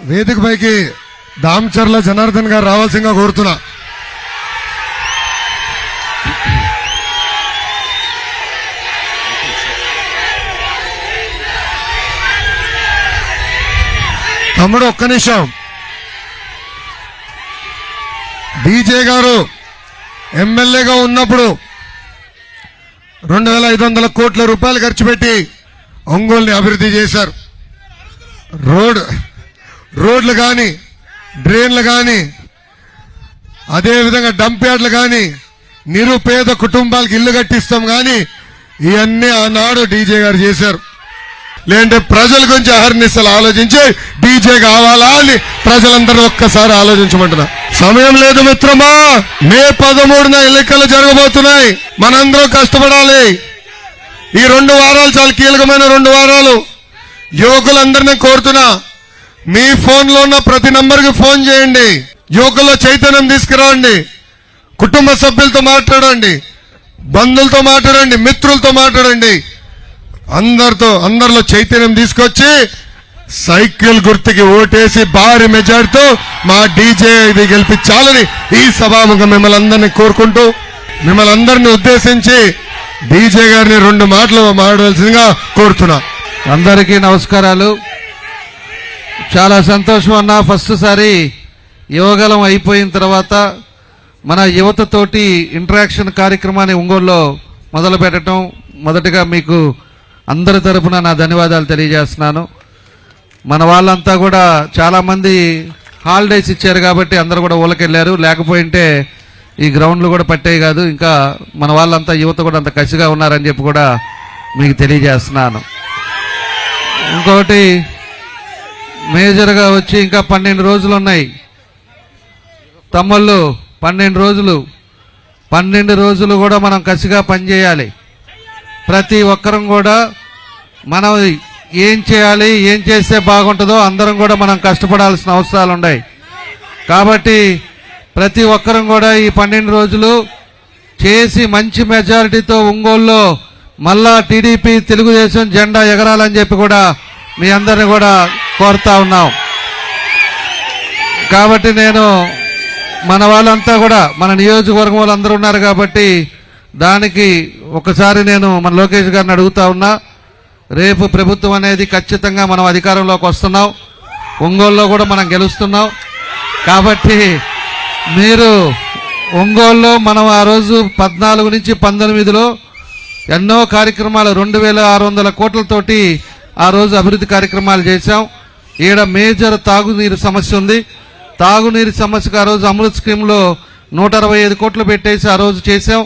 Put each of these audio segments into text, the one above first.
వేదికపైకి దామచర్ల జనార్దన్ గారు రావాల్సిందిగా కోరుతున్నా. తమ్ముడు ఒక్క నిమిషం. డీజే గారు ఎమ్మెల్యేగా ఉన్నప్పుడు 2500 కోట్ల రూపాయలు ఖర్చు పెట్టి ఒంగోలుని అభివృద్ధి చేశారు. రోడ్లు కానీ, డ్రైన్లు కానీ, అదేవిధంగా డంప్ యార్డ్లు కానీ, నిరుపేద కుటుంబాలకు ఇల్లు కట్టిస్తాం కానీ ఇవన్నీ ఆనాడు డీజే గారు చేశారు. లేదంటే ప్రజల గురించి అహర్నిశలు ఆలోచించి డీజే కావాలా అని ప్రజలందరూ ఒక్కసారి ఆలోచించమంటున్నా. సమయం లేదు మిత్రమా. మే 13న ఎన్నికలు జరగబోతున్నాయి. మనందరం కష్టపడాలి. ఈ 2 వారాలు చాలా కీలకమైన 2 వారాలు. యువకులందరినీ కోరుతున్నా, మీ ఫోన్లో ఉన్న ప్రతి నంబర్కి ఫోన్ చేయండి. యువకుల్లో చైతన్యం తీసుకురండి. కుటుంబ సభ్యులతో మాట్లాడండి, బంధువులతో మాట్లాడండి, మిత్రులతో మాట్లాడండి. అందరిలో చైతన్యం తీసుకొచ్చి సైకిల్ గుర్తుకి ఓటేసి భారీ మెజార్టీతో మా డీజే ఇది గెలిపించాలని ఈ సభాముఖం మిమ్మల్ని అందరినీ కోరుకుంటూ, మిమ్మల్ని అందరినీ ఉద్దేశించి డీజే గారిని 2 మాటలు మాట్లాడాల్సిందిగా కోరుతున్నా. అందరికీ నమస్కారాలు. చాలా సంతోషం అన్న. ఫస్ట్ సారి యువగలం అయిపోయిన తర్వాత మన యువతతోటి ఇంటరాక్షన్ కార్యక్రమాన్ని ఒంగోలులో మొదలు పెట్టడం, మొదటగా మీకు అందరి తరపున నా ధన్యవాదాలు తెలియజేస్తున్నాను. మన వాళ్ళంతా కూడా చాలామంది హాలిడేస్ ఇచ్చారు కాబట్టి అందరూ కూడా ఊళ్ళకెళ్ళారు. లేకపోయింటే ఈ గ్రౌండ్లు కూడా పట్టేవి కాదు. ఇంకా మన వాళ్ళంతా యువత కూడా అంత కసిగా ఉన్నారని చెప్పి కూడా మీకు తెలియజేస్తున్నాను. ఇంకొకటి మేజర్గా వచ్చి ఇంకా 12 రోజులు ఉన్నాయి తమ్ముళ్ళు. 12 రోజులు కూడా మనం కసిగా పనిచేయాలి. ప్రతి ఒక్కరం కూడా మనం ఏం చేయాలి, ఏం చేస్తే బాగుంటుందో అందరం కూడా మనం కష్టపడాల్సిన అవసరాలు ఉన్నాయి. కాబట్టి ప్రతి ఒక్కరం కూడా ఈ 12 రోజులు చేసి మంచి మెజారిటీతో ఒంగోలులో మళ్ళా టీడీపీ తెలుగుదేశం జెండా ఎగరాలని చెప్పి కూడా మీ అందరిని కూడా కోరుతా ఉన్నాం. కాబట్టి నేను మన వాళ్ళంతా కూడా మన నియోజకవర్గం వాళ్ళందరూ ఉన్నారు కాబట్టి దానికి ఒకసారి నేను మన లోకేష్ గారిని అడుగుతా ఉన్నా. రేపు ప్రభుత్వం అనేది ఖచ్చితంగా మనం అధికారంలోకి వస్తున్నాం. ఒంగోలులో కూడా మనం గెలుస్తున్నాం. కాబట్టి మీరు ఒంగోలులో మనం ఆ రోజు 14 నుంచి 19లో ఎన్నో కార్యక్రమాలు 2600 కోట్లతోటి ఆ రోజు అభివృద్ధి కార్యక్రమాలు చేశాం. ఈడ మేజర్ తాగునీరు సమస్య ఉంది. తాగునీరు సమస్యకు ఆ రోజు అమృత్ స్కీమ్లో 165 కోట్లు పెట్టేసి ఆ రోజు చేశాం.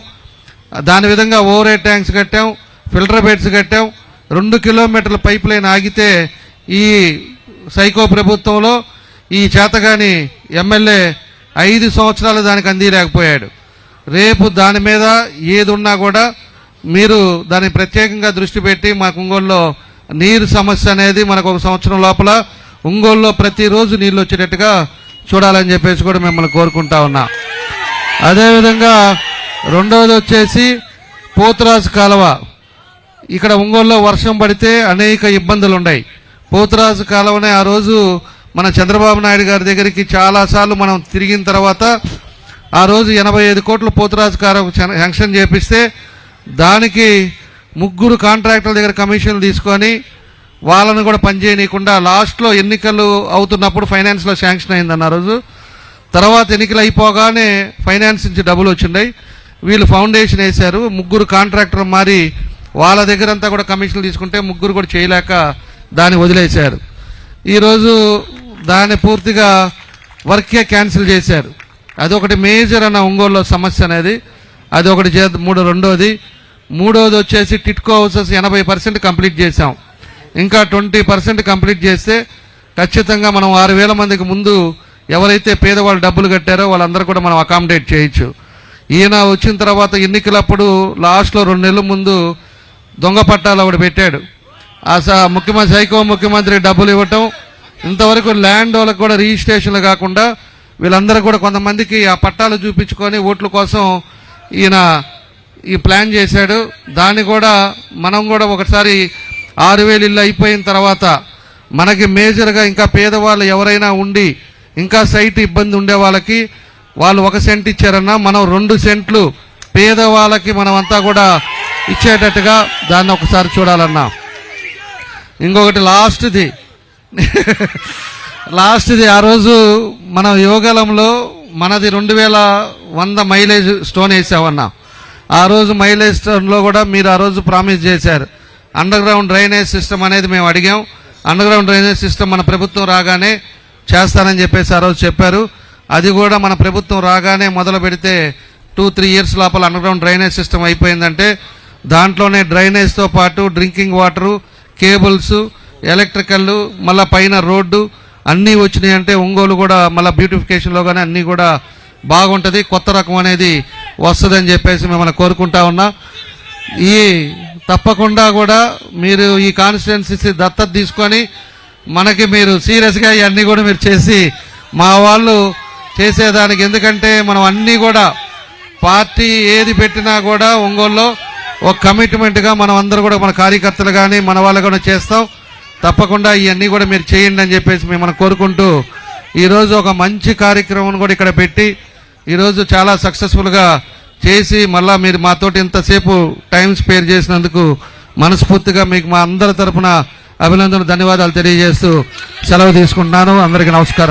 దాని విధంగా ఓవర్ హెడ్ ట్యాంక్స్ కట్టాం, ఫిల్టర్ బెడ్స్ కట్టాం. 2 కిలోమీటర్ల పైప్ లైన్ ఆగితే ఈ సైకో ప్రభుత్వంలో ఈ చేతగాని ఎమ్మెల్యే 5 సంవత్సరాలు దానికి అందిలేకపోయాడు. రేపు దాని మీద ఏది ఉన్నా కూడా మీరు దాన్ని ప్రత్యేకంగా దృష్టి పెట్టి మాకు ఒంగోలులో నీరు సమస్య అనేది మనకు 1 సంవత్సరం లోపల ఒంగోలులో ప్రతిరోజు నీళ్ళు వచ్చేటట్టుగా చూడాలని చెప్పేసి కూడా మిమ్మల్ని కోరుకుంటా ఉన్నా. అదేవిధంగా రెండవది వచ్చేసి పోతురాజు కాలువ. ఇక్కడ ఒంగోలులో వర్షం పడితే అనేక ఇబ్బందులు ఉన్నాయి. పోతురాజు కాలువనే ఆ రోజు మన చంద్రబాబు నాయుడు గారి దగ్గరికి చాలాసార్లు మనం తిరిగిన తర్వాత ఆ రోజు 85 కోట్ల పోతురాజు కాలువ శాంక్షన్ చేపిస్తే దానికి 3 కాంట్రాక్టర్ల దగ్గర కమిషన్లు తీసుకొని వాళ్ళను కూడా పనిచేయనీయకుండా లాస్ట్లో ఎన్నికలు అవుతున్నప్పుడు ఫైనాన్స్లో శాంక్షన్ అయిందన్న రోజు. తర్వాత ఎన్నికలు అయిపోగానే ఫైనాన్స్ నుంచి డబ్బులు వచ్చినాయి. వీళ్ళు ఫౌండేషన్ వేశారు. 3 కాంట్రాక్టర్లు మారి వాళ్ళ దగ్గర అంతా కూడా కమిషన్లు తీసుకుంటే 3 కూడా చేయలేక దాన్ని వదిలేశారు. ఈరోజు దాన్ని పూర్తిగా వర్కే క్యాన్సిల్ చేశారు. అదొకటి మేజర్ అన్న ఒంగోలులో సమస్య అనేది. అది ఒకటి మూడోది వచ్చేసి టిట్కో హౌసెస్ 80% కంప్లీట్ చేశాం. ఇంకా 20% కంప్లీట్ చేస్తే ఖచ్చితంగా మనం 6000 మందికి ముందు ఎవరైతే పేదవాళ్ళు డబ్బులు కట్టారో వాళ్ళందరూ కూడా మనం అకామిడేట్ చేయొచ్చు. ఈయన వచ్చిన తర్వాత ఎన్నికలప్పుడు లాస్ట్లో 2 నెలల ముందు దొంగ పట్టాలు ఒకటి పెట్టాడు. సైకో ముఖ్యమంత్రి డబ్బులు ఇవ్వటం, ఇంతవరకు ల్యాండ్ వాళ్ళకి కూడా రిజిస్ట్రేషన్లు కాకుండా వీళ్ళందరూ కూడా కొంతమందికి ఆ పట్టాలు చూపించుకొని ఓట్ల కోసం ఈయన ఈ ప్లాన్ చేశాడు. దాన్ని కూడా మనం కూడా ఒకసారి 6000 ఇల్లు అయిపోయిన తర్వాత మనకి మేజర్గా ఇంకా పేదవాళ్ళు ఎవరైనా ఉండి ఇంకా సైట్ ఇబ్బంది ఉండే వాళ్ళకి వాళ్ళు 1 సెంట్ ఇచ్చారన్నా మనం 2 సెంట్లు పేదవాళ్ళకి మనం అంతా కూడా ఇచ్చేటట్టుగా దాన్ని ఒకసారి చూడాలన్నా. ఇంకొకటి లాస్ట్ది ఆ రోజు మనం యోగలంలో మనది 2100 మైలేజ్ స్టోన్ వేసామన్నా. ఆ రోజు మైలేజ్ స్టోన్లో కూడా మీరు ఆ రోజు ప్రామిస్ చేశారు. అండర్ గ్రౌండ్ డ్రైనేజ్ సిస్టమ్ అనేది మేము అడిగాం. అండర్ గ్రౌండ్ డ్రైనేజ్ సిస్టమ్ మన ప్రభుత్వం రాగానే చేస్తానని చెప్పేసి ఆ రోజు చెప్పారు. అది కూడా మన ప్రభుత్వం రాగానే మొదలు పెడితే 2-3 ఇయర్స్ లోపల అండర్ గ్రౌండ్ డ్రైనేజ్ సిస్టమ్ అయిపోయిందంటే దాంట్లోనే డ్రైనేజ్తో పాటు డ్రింకింగ్ వాటరు, కేబుల్స్, ఎలక్ట్రికల్, మళ్ళీ పైన రోడ్డు అన్నీ వచ్చినాయి అంటే ఒంగోలు కూడా మళ్ళీ బ్యూటిఫికేషన్లో కానీ అన్నీ కూడా బాగుంటుంది, కొత్త రకం అనేది వస్తుందని చెప్పేసి మిమ్మల్ని కోరుకుంటా ఉన్నా. ఈ తప్పకుండా కూడా మీరు ఈ కాన్స్టిట్యున్సీ దత్తత తీసుకొని మనకి మీరు సీరియస్గా ఇవన్నీ కూడా మీరు చేసి మా వాళ్ళు చేసేదానికి, ఎందుకంటే మనం అన్నీ కూడా పార్టీ ఏది పెట్టినా కూడా ఒంగోలులో ఒక కమిట్మెంట్గా మనం అందరూ కూడా మన కార్యకర్తలు కానీ మన వాళ్ళు కూడా చేస్తాం. తప్పకుండా ఇవన్నీ కూడా మీరు చేయండి అని చెప్పేసి మిమ్మల్ని కోరుకుంటూ ఈరోజు ఒక మంచి కార్యక్రమం కూడా ఇక్కడ పెట్టి ఈరోజు చాలా సక్సెస్ఫుల్గా చేసి మళ్ళా మీరు మాతోటి ఇంతసేపు టైం స్పేర్ చేసినందుకు మనస్ఫూర్తిగా మీకు మా అందరి తరఫున అభినందనలు, ధన్యవాదాలు తెలియజేస్తూ సెలవు తీసుకుంటున్నాను. అందరికీ నమస్కారం.